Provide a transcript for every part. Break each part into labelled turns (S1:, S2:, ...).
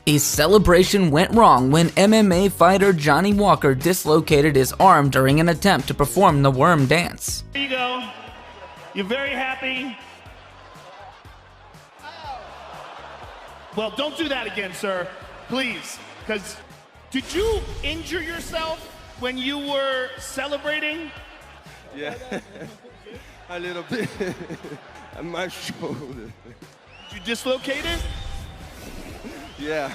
S1: A celebration went wrong when MMA fighter Johnny Walker dislocated his arm during an attempt to perform the worm dance.
S2: There you go. You're very happy. Well, don't do that again, sir. Please. Because did you injure yourself when you were celebrating?
S3: Yeah, a little bit. On my shoulder.
S2: Did you dislocate it?
S3: Yeah.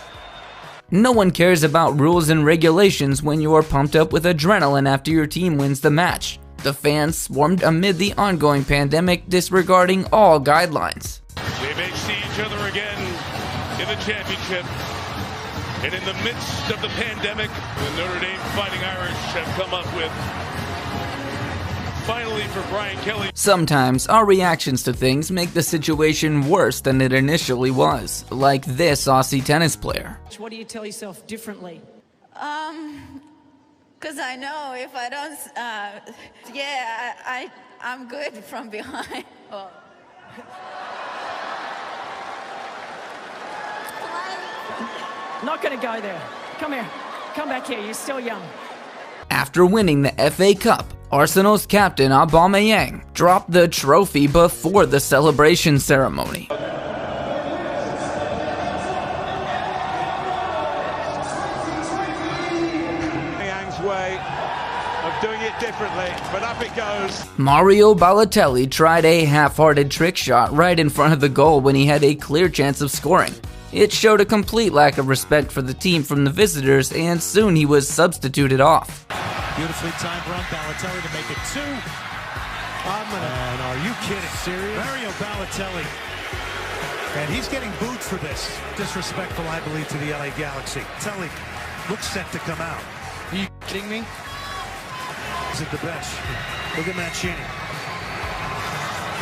S1: No one cares about rules and regulations when you're pumped up with adrenaline after your team wins the match. The fans swarmed amid the ongoing pandemic, disregarding all guidelines.
S4: They may see each other again in the championship. And in the midst of the pandemic, the Notre Dame Fighting Irish have come up with, finally for Brian Kelly.
S1: Sometimes our reactions to things make the situation worse than it initially was, like this Aussie tennis player.
S5: What do you tell yourself differently?
S6: Because I know if I don't, I'm good from behind. Well.
S5: Not gonna go there. Come here. Come back here. You're still young.
S1: After winning the FA Cup, Arsenal's captain Aubameyang dropped the trophy before the celebration ceremony.
S7: Aubameyang's way of doing it differently, but up it goes.
S1: Mario Balotelli tried a half-hearted trick shot right in front of the goal when he had a clear chance of scoring. It showed a complete lack of respect for the team from the visitors, and soon he was substituted off.
S8: Beautifully timed run, Balotelli to make it 2. And are you kidding? Serious? Mario Balotelli. And he's getting booed for this. Disrespectful, I believe, to the LA Galaxy. Telly looks set to come out. Are you kidding me? He's at the bench. Look at Mancini.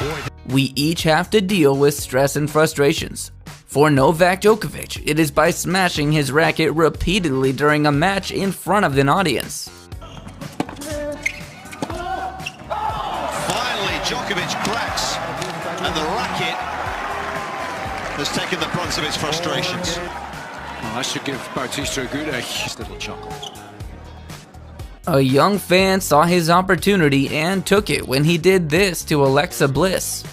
S8: Boy.
S1: We each have to deal with stress and frustrations. For Novak Djokovic, it is by smashing his racket repeatedly during a match in front of an audience.
S9: Djokovic cracks, and the racket has taken the brunt of its frustrations.
S10: Well, that should give Bautista a little chuckle.
S1: A young fan saw his opportunity and took it when he did this to Alexa Bliss.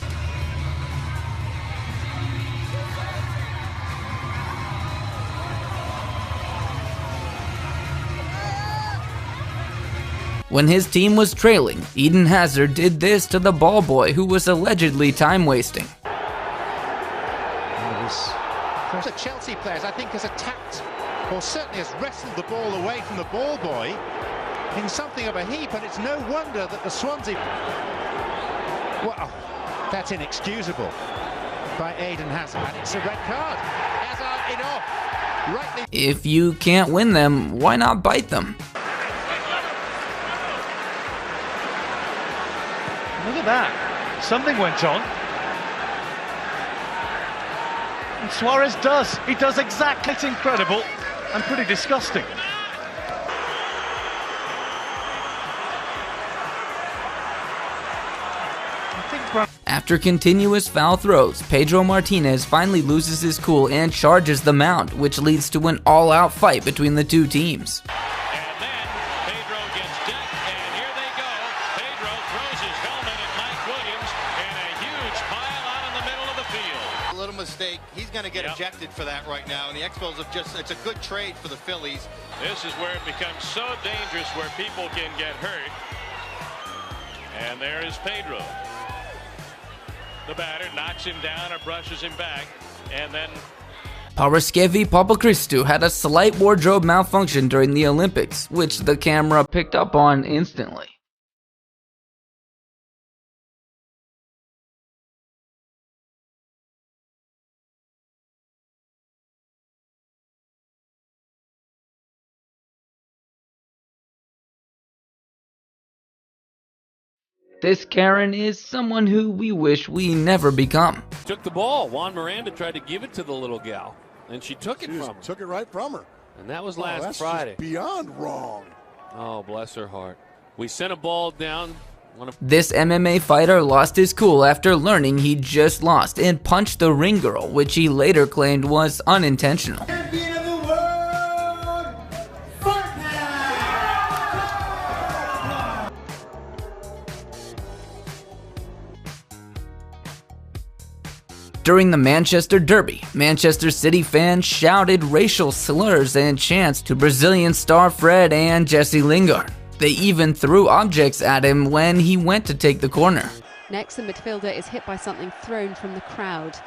S1: When his team was trailing, Eden Hazard did this to the ball boy who was allegedly time-wasting.
S11: The Chelsea players, I think, has attacked, or certainly has wrestled the ball away from the ball boy in something of a heap, and it's no wonder that the Swansea... Well, that's inexcusable by Eden Hazard, and it's a red card. Hazard it off. Rightly.
S1: If you can't win them, why not bite them?
S12: Look at that. Something went on. And Suarez does. He does exactly. It's incredible and pretty disgusting.
S1: After continuous foul throws, Pedro Martinez finally loses his cool and charges the mound, which leads to an all-out fight between the two teams.
S9: Mistake. He's going to get ejected for that right now, and the Expos have it's a good trade for the Phillies.
S4: This is where it becomes so dangerous, where people can get hurt. And there is Pedro. The batter knocks him down or brushes him back, and then
S1: Paraskevi Papachristou had a slight wardrobe malfunction during the Olympics, which the camera picked up on instantly. This Karen is someone who we wish we never become.
S13: Took the ball. Juan Miranda tried to give it to the little gal, and she took it from her.
S14: Took it right from her.
S13: And that was last Friday.
S14: Just beyond wrong.
S13: Oh, bless her heart. We sent a ball down.
S1: This MMA fighter lost his cool after learning he just lost and punched the ring girl, which he later claimed was unintentional.
S15: Champion of the
S1: During the Manchester Derby, Manchester City fans shouted racial slurs and chants to Brazilian star Fred and Jesse Lingard. They even threw objects at him when he went to take the corner.
S14: Next, the midfielder is hit by something thrown from the crowd.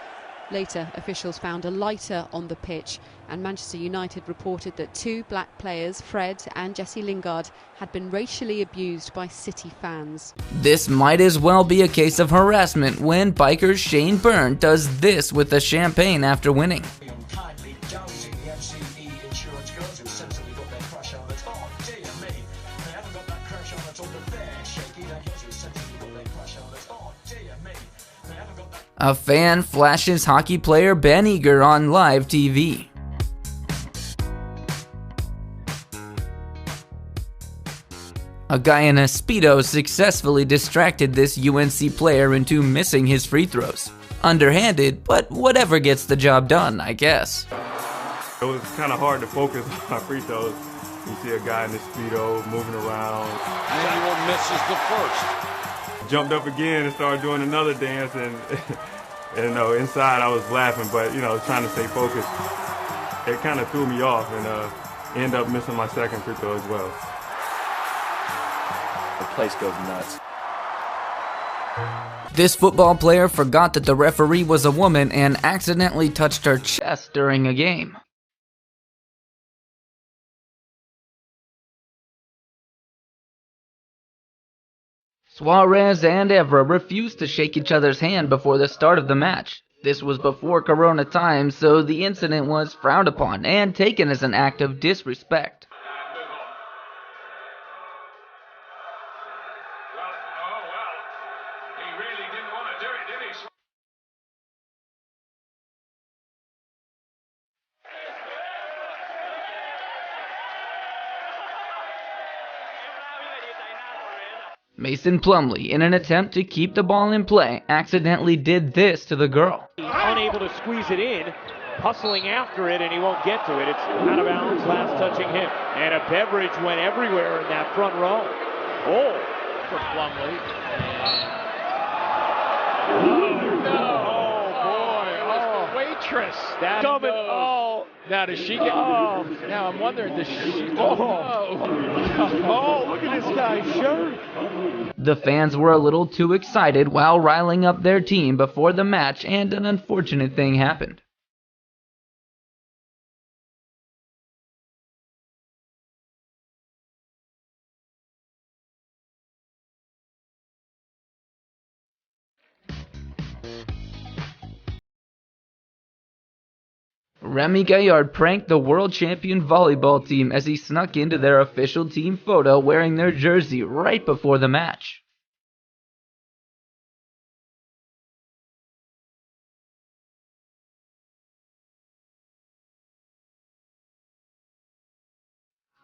S14: Later, officials found a lighter on the pitch, and Manchester United reported that 2 black players, Fred and Jesse Lingard, had been racially abused by City fans.
S1: This might as well be a case of harassment when biker Shane Byrne does this with the champagne after winning. A fan flashes hockey player Ben Eager on live TV. A guy in a Speedo successfully distracted this UNC player into missing his free throws. Underhanded, but whatever gets the job done, I guess.
S15: It was kind of hard to focus on my free throws. You see a guy in the Speedo moving around.
S13: Manuel misses the first.
S15: Jumped up again and started doing another dance, and inside I was laughing, but trying to stay focused. It kind of threw me off, and ended up missing my second free throw as well.
S16: The place goes nuts.
S1: This football player forgot that the referee was a woman and accidentally touched her chest during a game. Suarez and Evra refused to shake each other's hand before the start of the match. This was before Corona times, so the incident was frowned upon and taken as an act of disrespect. Mason Plumlee, in an attempt to keep the ball in play, accidentally did this to the girl.
S17: Unable to squeeze it in, hustling after it, and he won't get to it. It's out of bounds, last touching him. And a beverage went everywhere in that front row. Oh, for Plumlee. Oh, no. Oh, boy. Oh, waitress. That's coming. Oh, now does she get... Oh, now I'm wondering, does she... Oh, look at this guy's shirt.
S1: The fans were a little too excited while riling up their team before the match, and an unfortunate thing happened. Remy Gaillard pranked the world champion volleyball team as he snuck into their official team photo wearing their jersey right before the match.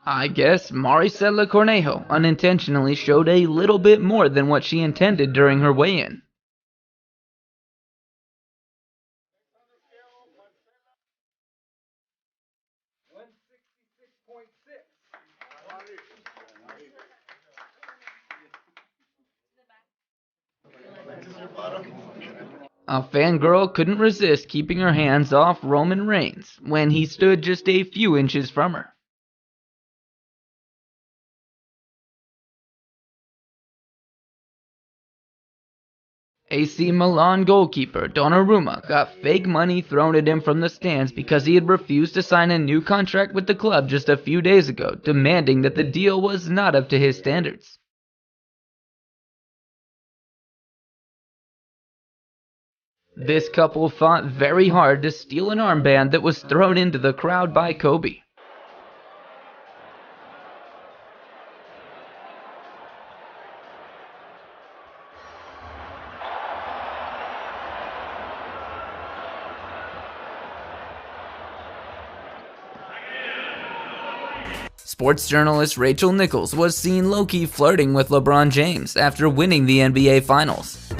S1: I guess Maricela Cornejo unintentionally showed a little bit more than what she intended during her weigh-in. A fangirl couldn't resist keeping her hands off Roman Reigns when he stood just a few inches from her. AC Milan goalkeeper Donnarumma got fake money thrown at him from the stands because he had refused to sign a new contract with the club just a few days ago, demanding that the deal was not up to his standards. This couple fought very hard to steal an armband that was thrown into the crowd by Kobe. Sports journalist Rachel Nichols was seen low-key flirting with LeBron James after winning the NBA Finals.